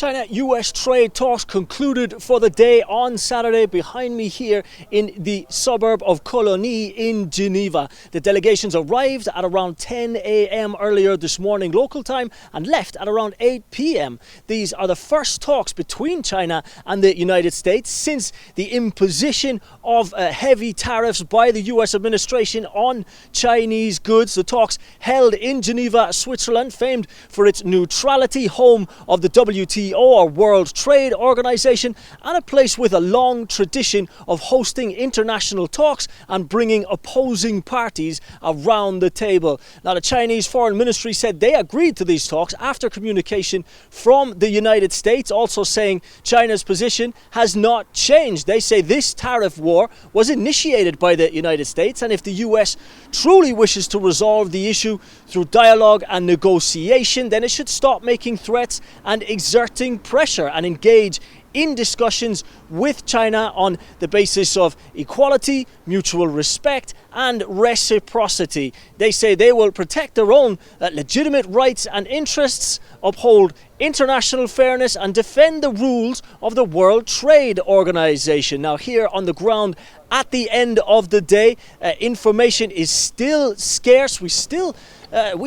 China-US trade talks concluded for the day on Saturday behind me here in the suburb of Colonie in Geneva. The delegations arrived at around 10 a.m. earlier this morning local time and left at around 8 p.m. These are the first talks between China and the United States since the imposition of heavy tariffs by the US administration on Chinese goods. The talks held in Geneva, Switzerland, famed for its neutrality, home of the WTO, or World Trade Organization, and a place with a long tradition of hosting international talks and bringing opposing parties around the table. Now, the Chinese Foreign Ministry said they agreed to these talks after communication from the United States, also saying China's position has not changed. They say this tariff war was initiated by the United States, and if the US truly wishes to resolve the issue through dialogue and negotiation, then it should stop making threats and exerting pressure and engage in discussions with China on the basis of equality, mutual respect and reciprocity. They say they will protect their own legitimate rights and interests, uphold international fairness and defend the rules of the World Trade Organization. Now, here on the ground at the end of the day, information is still scarce. We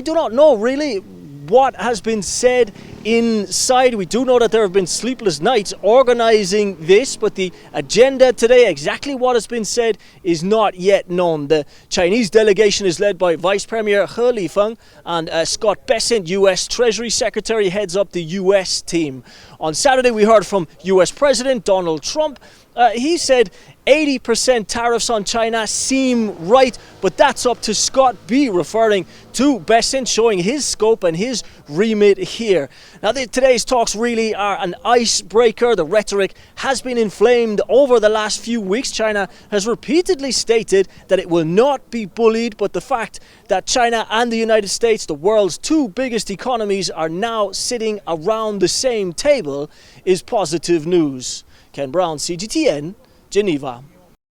do not know really what has been said inside. We do know that there have been sleepless nights organizing this, but the agenda today, exactly what has been said, is not yet known. The Chinese delegation is led by Vice Premier He Lifeng, and Scott Bessent, US Treasury Secretary, heads up the US team. On Saturday, we heard from US President Donald Trump. He said 80% tariffs on China seem right, but that's up to Scott B, referring to Bessent, showing his scope and his remit here. Now, today's talks really are an icebreaker. The rhetoric has been inflamed over the last few weeks. China has repeatedly stated that it will not be bullied, but the fact that China and the United States, the world's two biggest economies, are now sitting around the same table is positive news. Ken Brown, CGTN, Geneva.